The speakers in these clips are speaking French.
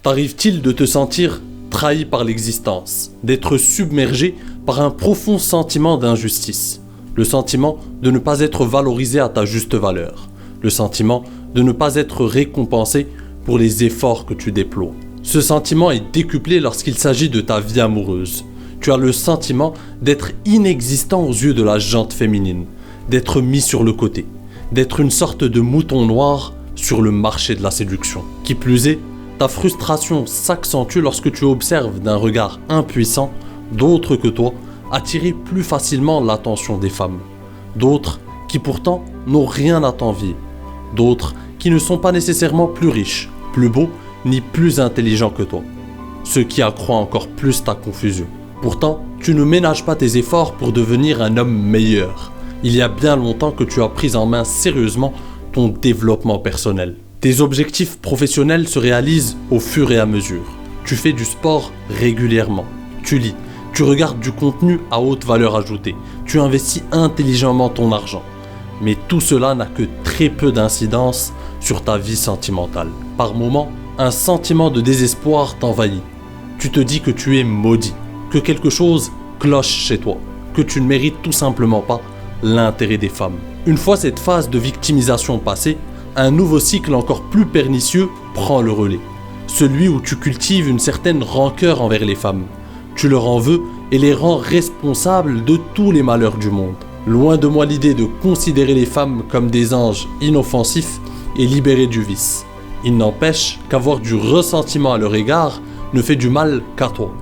T'arrive-t-il de te sentir trahi par l'existence, d'être submergé par un profond sentiment d'injustice, le sentiment de ne pas être valorisé à ta juste valeur, le sentiment de ne pas être récompensé pour les efforts que tu déploies. Ce sentiment est décuplé lorsqu'il s'agit de ta vie amoureuse. Tu as le sentiment d'être inexistant aux yeux de la gente féminine, d'être mis sur le côté, d'être une sorte de mouton noir sur le marché de la séduction. Qui plus est, ta frustration s'accentue lorsque tu observes d'un regard impuissant d'autres que toi attirer plus facilement l'attention des femmes. D'autres qui pourtant n'ont rien à t'envier. D'autres qui ne sont pas nécessairement plus riches, plus beaux, ni plus intelligents que toi. Ce qui accroît encore plus ta confusion. Pourtant, tu ne ménages pas tes efforts pour devenir un homme meilleur. Il y a bien longtemps que tu as pris en main sérieusement ton développement personnel. Tes objectifs professionnels se réalisent au fur et à mesure. Tu fais du sport régulièrement. Tu lis. Tu regardes du contenu à haute valeur ajoutée. Tu investis intelligemment ton argent. Mais tout cela n'a que très peu d'incidence sur ta vie sentimentale. Par moments, un sentiment de désespoir t'envahit. Tu te dis que tu es maudit, que quelque chose cloche chez toi, que tu ne mérites tout simplement pas l'intérêt des femmes. Une fois cette phase de victimisation passée, un nouveau cycle encore plus pernicieux prend le relais. Celui où tu cultives une certaine rancœur envers les femmes. Tu leur en veux et les rends responsables de tous les malheurs du monde. Loin de moi l'idée de considérer les femmes comme des anges inoffensifs et libérés du vice. Il n'empêche qu'avoir du ressentiment à leur égard ne fait du mal qu'à toi.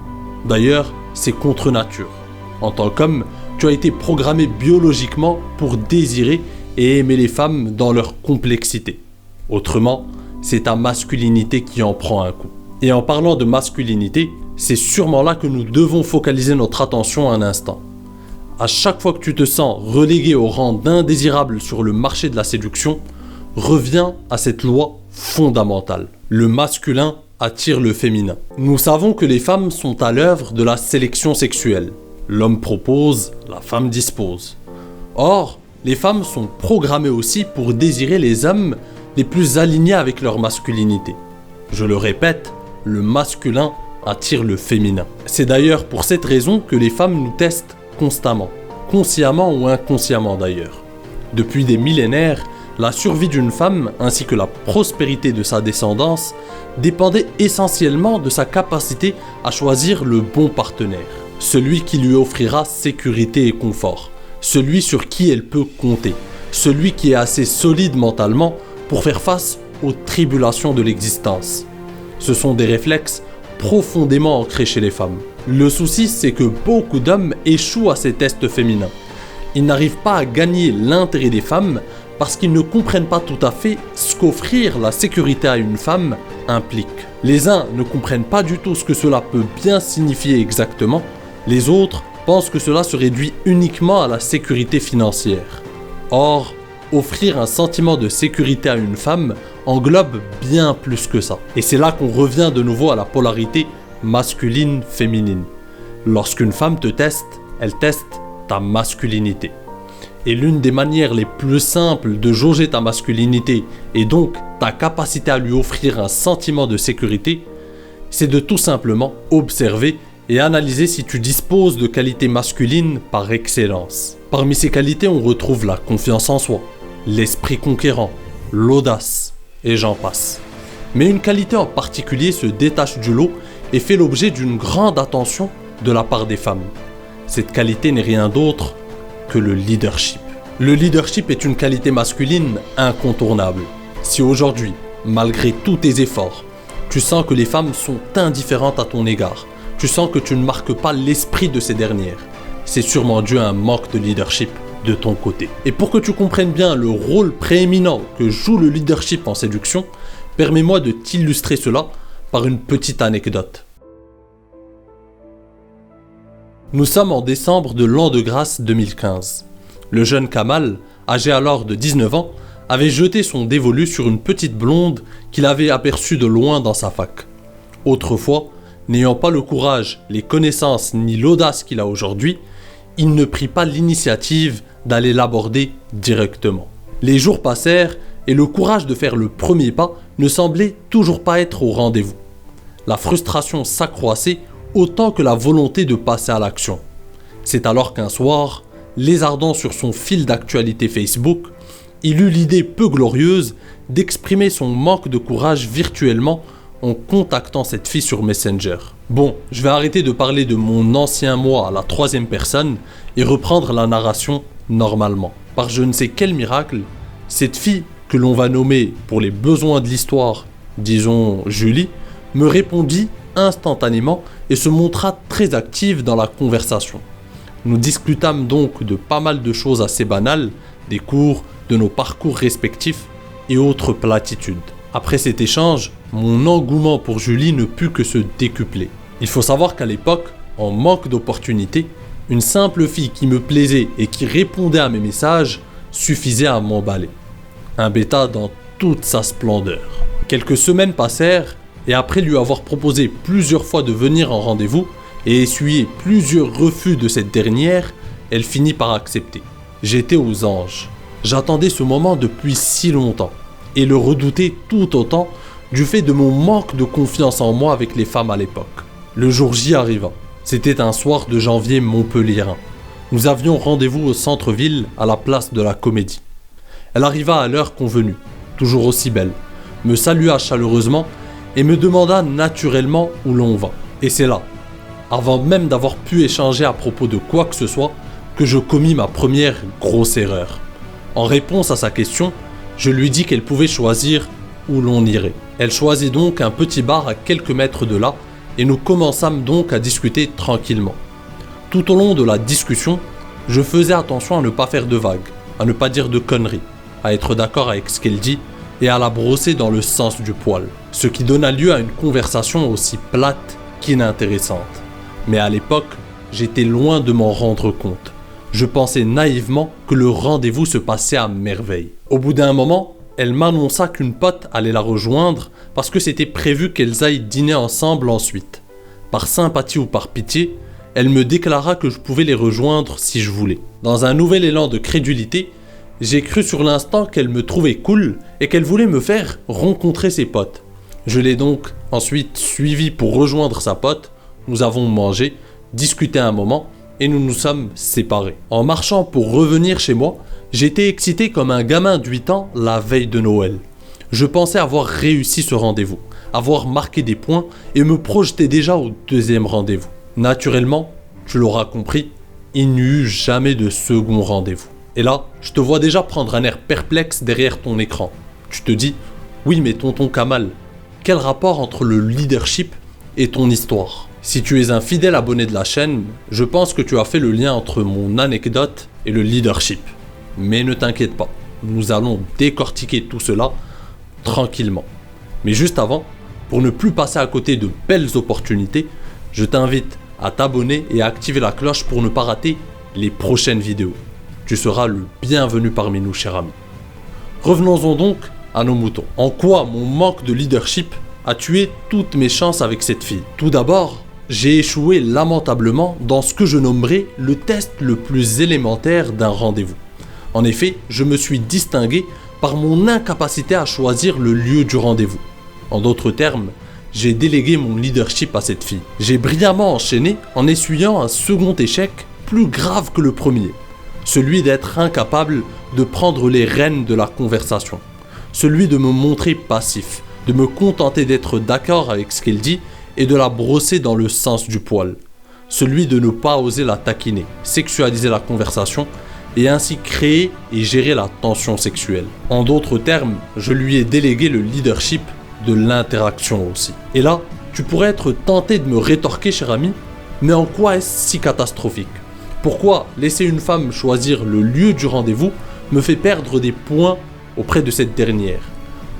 D'ailleurs, c'est contre nature. En tant qu'homme, tu as été programmé biologiquement pour désirer et aimer les femmes dans leur complexité. Autrement, c'est ta masculinité qui en prend un coup. Et en parlant de masculinité, c'est sûrement là que nous devons focaliser notre attention un instant. À chaque fois que tu te sens relégué au rang d'indésirable sur le marché de la séduction, reviens à cette loi fondamentale. Le masculin attire le féminin. Nous savons que les femmes sont à l'œuvre de la sélection sexuelle. L'homme propose, la femme dispose. Or, les femmes sont programmées aussi pour désirer les hommes les plus alignés avec leur masculinité. Je le répète, le masculin attire le féminin. C'est d'ailleurs pour cette raison que les femmes nous testent constamment, consciemment ou inconsciemment d'ailleurs. Depuis des millénaires, la survie d'une femme ainsi que la prospérité de sa descendance dépendait essentiellement de sa capacité à choisir le bon partenaire, celui qui lui offrira sécurité et confort, celui sur qui elle peut compter, celui qui est assez solide mentalement pour faire face aux tribulations de l'existence. Ce sont des réflexes profondément ancrés chez les femmes. Le souci, c'est que beaucoup d'hommes échouent à ces tests féminins. Ils n'arrivent pas à gagner l'intérêt des femmes parce qu'ils ne comprennent pas tout à fait ce qu'offrir la sécurité à une femme implique. Les uns ne comprennent pas du tout ce que cela peut bien signifier exactement, les autres pensent que cela se réduit uniquement à la sécurité financière. Or, offrir un sentiment de sécurité à une femme englobe bien plus que ça. Et c'est là qu'on revient de nouveau à la polarité masculine-féminine. Lorsqu'une femme te teste, elle teste ta masculinité. Et l'une des manières les plus simples de jauger ta masculinité et donc ta capacité à lui offrir un sentiment de sécurité, c'est de tout simplement observer et analyser si tu disposes de qualités masculines par excellence. Parmi ces qualités, on retrouve la confiance en soi, l'esprit conquérant, l'audace, et j'en passe. Mais une qualité en particulier se détache du lot et fait l'objet d'une grande attention de la part des femmes. Cette qualité n'est rien d'autre que le leadership. Le leadership est une qualité masculine incontournable. Si aujourd'hui, malgré tous tes efforts, tu sens que les femmes sont indifférentes à ton égard, tu sens que tu ne marques pas l'esprit de ces dernières, c'est sûrement dû à un manque de leadership de ton côté. Et pour que tu comprennes bien le rôle prééminent que joue le leadership en séduction, permets-moi de t'illustrer cela par une petite anecdote. Nous sommes en décembre de l'an de grâce 2015. Le jeune Kamal, âgé alors de 19 ans, avait jeté son dévolu sur une petite blonde qu'il avait aperçue de loin dans sa fac. Autrefois, n'ayant pas le courage, les connaissances ni l'audace qu'il a aujourd'hui, il ne prit pas l'initiative d'aller l'aborder directement. Les jours passèrent et le courage de faire le premier pas ne semblait toujours pas être au rendez-vous. La frustration s'accroissait autant que la volonté de passer à l'action. C'est alors qu'un soir, lézardant sur son fil d'actualité Facebook, il eut l'idée peu glorieuse d'exprimer son manque de courage virtuellement en contactant cette fille sur Messenger. Bon, je vais arrêter de parler de mon ancien moi à la troisième personne et reprendre la narration normalement. Par je ne sais quel miracle, cette fille que l'on va nommer pour les besoins de l'histoire, disons Julie, me répondit instantanément et se montra très active dans la conversation. Nous discutâmes donc de pas mal de choses assez banales, des cours, de nos parcours respectifs et autres platitudes. Après cet échange, mon engouement pour Julie ne put que se décupler. Il faut savoir qu'à l'époque, en manque d'opportunités, une simple fille qui me plaisait et qui répondait à mes messages suffisait à m'emballer. Un bêta dans toute sa splendeur. Quelques semaines passèrent et après lui avoir proposé plusieurs fois de venir en rendez-vous et essuyer plusieurs refus de cette dernière, elle finit par accepter. J'étais aux anges. J'attendais ce moment depuis si longtemps et le redoutais tout autant du fait de mon manque de confiance en moi avec les femmes à l'époque. Le jour J arriva. C'était un soir de janvier montpelliérain. Nous avions rendez-vous au centre-ville à la place de la Comédie. Elle arriva à l'heure convenue, toujours aussi belle, me salua chaleureusement et me demanda naturellement où l'on va. Et c'est là, avant même d'avoir pu échanger à propos de quoi que ce soit, que je commis ma première grosse erreur. En réponse à sa question, je lui dis qu'elle pouvait choisir où l'on irait. Elle choisit donc un petit bar à quelques mètres de là et nous commençâmes donc à discuter tranquillement. Tout au long de la discussion, je faisais attention à ne pas faire de vagues, à ne pas dire de conneries, à être d'accord avec ce qu'elle dit et à la brosser dans le sens du poil. Ce qui donna lieu à une conversation aussi plate qu'inintéressante. Mais à l'époque, j'étais loin de m'en rendre compte. Je pensais naïvement que le rendez-vous se passait à merveille. Au bout d'un moment, elle m'annonça qu'une pote allait la rejoindre parce que c'était prévu qu'elles aillent dîner ensemble ensuite. Par sympathie ou par pitié, elle me déclara que je pouvais les rejoindre si je voulais. Dans un nouvel élan de crédulité, j'ai cru sur l'instant qu'elle me trouvait cool et qu'elle voulait me faire rencontrer ses potes. Je l'ai donc ensuite suivie pour rejoindre sa pote, nous avons mangé, discuté un moment et nous nous sommes séparés. En marchant pour revenir chez moi, j'étais excité comme un gamin de 8 ans la veille de Noël. Je pensais avoir réussi ce rendez-vous, avoir marqué des points et me projeter déjà au deuxième rendez-vous. Naturellement, tu l'auras compris, il n'y eut jamais de second rendez-vous. Et là, je te vois déjà prendre un air perplexe derrière ton écran. Tu te dis, oui mais tonton Kamal, quel rapport entre le leadership et ton histoire ? Si tu es un fidèle abonné de la chaîne, je pense que tu as fait le lien entre mon anecdote et le leadership. Mais ne t'inquiète pas, nous allons décortiquer tout cela tranquillement. Mais juste avant, pour ne plus passer à côté de belles opportunités, je t'invite à t'abonner et à activer la cloche pour ne pas rater les prochaines vidéos. Tu seras le bienvenu parmi nous, cher ami. Revenons-en donc à nos moutons. En quoi mon manque de leadership a tué toutes mes chances avec cette fille ? Tout d'abord, j'ai échoué lamentablement dans ce que je nommerais le test le plus élémentaire d'un rendez-vous. En effet, je me suis distingué par mon incapacité à choisir le lieu du rendez-vous. En d'autres termes, j'ai délégué mon leadership à cette fille. J'ai brillamment enchaîné en essuyant un second échec plus grave que le premier. Celui d'être incapable de prendre les rênes de la conversation. Celui de me montrer passif, de me contenter d'être d'accord avec ce qu'elle dit et de la brosser dans le sens du poil. Celui de ne pas oser la taquiner, sexualiser la conversation et ainsi créer et gérer la tension sexuelle. En d'autres termes, je lui ai délégué le leadership de l'interaction aussi. Et là, tu pourrais être tenté de me rétorquer, cher ami, mais en quoi est-ce si catastrophique ? Pourquoi laisser une femme choisir le lieu du rendez-vous me fait perdre des points auprès de cette dernière ?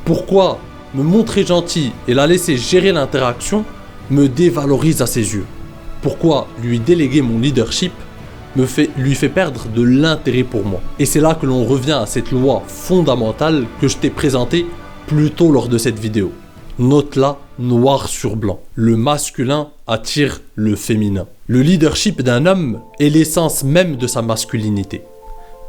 Pourquoi me montrer gentil et la laisser gérer l'interaction me dévalorise à ses yeux ? Pourquoi lui déléguer mon leadership lui fait perdre de l'intérêt pour moi ? Et c'est là que l'on revient à cette loi fondamentale que je t'ai présentée plus tôt lors de cette vidéo. Note-la noir sur blanc. Le masculin attire le féminin. Le leadership d'un homme est l'essence même de sa masculinité.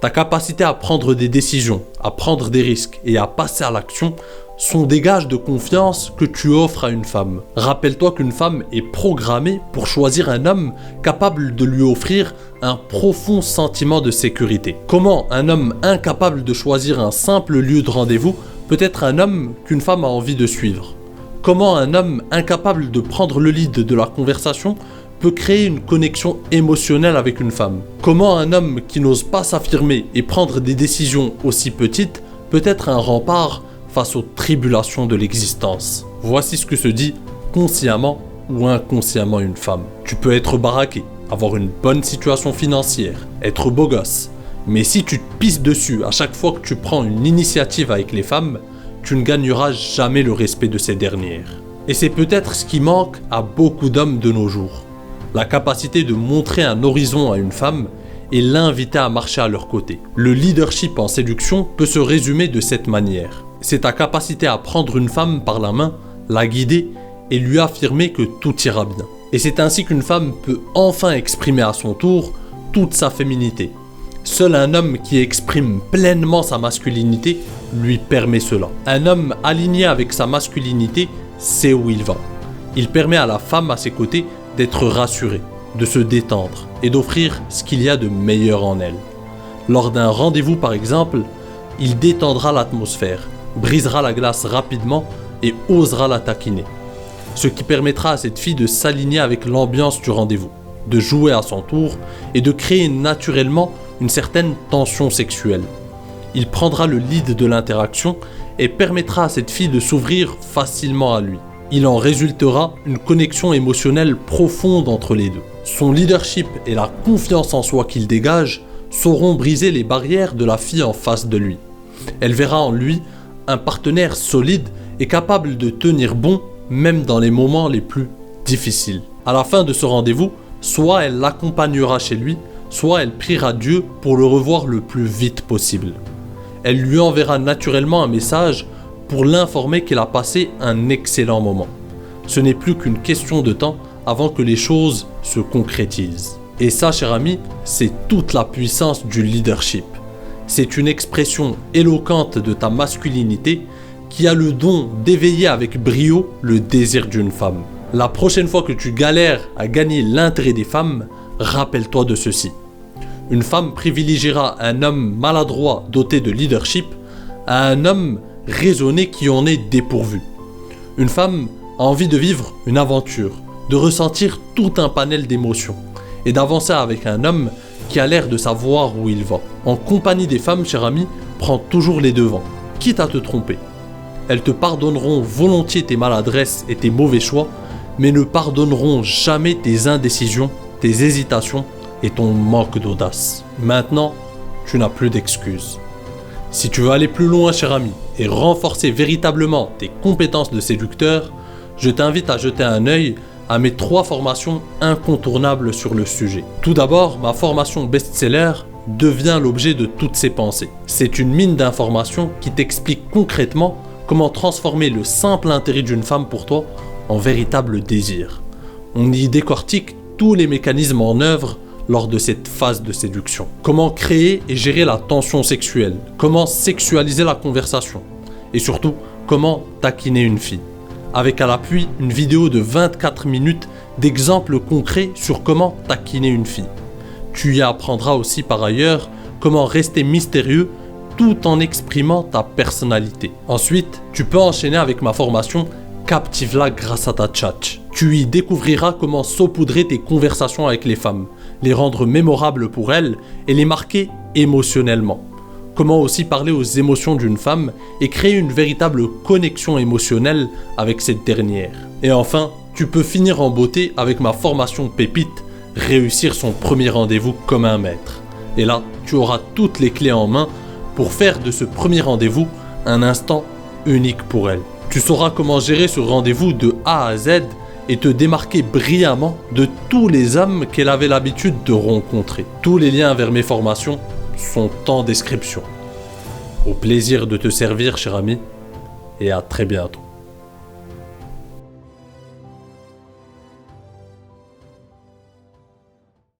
Ta capacité à prendre des décisions, à prendre des risques et à passer à l'action sont des gages de confiance que tu offres à une femme. Rappelle-toi qu'une femme est programmée pour choisir un homme capable de lui offrir un profond sentiment de sécurité. Comment un homme incapable de choisir un simple lieu de rendez-vous peut être un homme qu'une femme a envie de suivre? Comment un homme incapable de prendre le lead de la conversation peut créer une connexion émotionnelle avec une femme? Comment un homme qui n'ose pas s'affirmer et prendre des décisions aussi petites peut être un rempart face aux tribulations de l'existence? Voici ce que se dit consciemment ou inconsciemment une femme. Tu peux être baraqué, avoir une bonne situation financière, être beau gosse, mais si tu te pisses dessus à chaque fois que tu prends une initiative avec les femmes, tu ne gagneras jamais le respect de ces dernières. Et c'est peut-être ce qui manque à beaucoup d'hommes de nos jours. La capacité de montrer un horizon à une femme et l'inviter à marcher à leur côté. Le leadership en séduction peut se résumer de cette manière. C'est ta capacité à prendre une femme par la main, la guider et lui affirmer que tout ira bien. Et c'est ainsi qu'une femme peut enfin exprimer à son tour toute sa féminité. Seul un homme qui exprime pleinement sa masculinité lui permet cela. Un homme aligné avec sa masculinité sait où il va. Il permet à la femme à ses côtés d'être rassurée, de se détendre et d'offrir ce qu'il y a de meilleur en elle. Lors d'un rendez-vous par exemple, il détendra l'atmosphère, brisera la glace rapidement et osera la taquiner. Ce qui permettra à cette fille de s'aligner avec l'ambiance du rendez-vous, de jouer à son tour et de créer naturellement une certaine tension sexuelle. Il prendra le lead de l'interaction et permettra à cette fille de s'ouvrir facilement à lui. Il en résultera une connexion émotionnelle profonde entre les deux. Son leadership et la confiance en soi qu'il dégage sauront briser les barrières de la fille en face de lui. Elle verra en lui un partenaire solide et capable de tenir bon même dans les moments les plus difficiles. À la fin de ce rendez-vous, soit elle l'accompagnera chez lui, soit elle priera Dieu pour le revoir le plus vite possible. Elle lui enverra naturellement un message pour l'informer qu'elle a passé un excellent moment. Ce n'est plus qu'une question de temps avant que les choses se concrétisent. Et ça, cher ami, c'est toute la puissance du leadership. C'est une expression éloquente de ta masculinité qui a le don d'éveiller avec brio le désir d'une femme. La prochaine fois que tu galères à gagner l'intérêt des femmes, rappelle-toi de ceci. Une femme privilégiera un homme maladroit doté de leadership à un homme raisonné qui en est dépourvu. Une femme a envie de vivre une aventure, de ressentir tout un panel d'émotions et d'avancer avec un homme qui a l'air de savoir où il va. En compagnie des femmes, cher ami, prends toujours les devants, quitte à te tromper. Elles te pardonneront volontiers tes maladresses et tes mauvais choix, mais ne pardonneront jamais tes indécisions, tes hésitations et ton manque d'audace. Maintenant, tu n'as plus d'excuses. Si tu veux aller plus loin, cher ami, et renforcer véritablement tes compétences de séducteur, je t'invite à jeter un œil à mes 3 formations incontournables sur le sujet. Tout d'abord, ma formation best-seller devient l'objet de toutes ces pensées. C'est une mine d'informations qui t'explique concrètement comment transformer le simple intérêt d'une femme pour toi en véritable désir. On y décortique tous les mécanismes en œuvre lors de cette phase de séduction. Comment créer et gérer la tension sexuelle, comment sexualiser la conversation et surtout comment taquiner une fille. Avec à l'appui une vidéo de 24 minutes d'exemples concrets sur comment taquiner une fille. Tu y apprendras aussi par ailleurs comment rester mystérieux tout en exprimant ta personnalité. Ensuite, tu peux enchaîner avec ma formation Captive-la grâce à ta tchatch. Tu y découvriras comment saupoudrer tes conversations avec les femmes, les rendre mémorables pour elles et les marquer émotionnellement. Comment aussi parler aux émotions d'une femme et créer une véritable connexion émotionnelle avec cette dernière. Et enfin, tu peux finir en beauté avec ma formation pépite, réussir son premier rendez-vous comme un maître. Et là, tu auras toutes les clés en main pour faire de ce premier rendez-vous un instant unique pour elle. Tu sauras comment gérer ce rendez-vous de A à Z et te démarquer brillamment de tous les hommes qu'elle avait l'habitude de rencontrer. Tous les liens vers mes formations sont en description. Au plaisir de te servir, cher ami, et à très bientôt.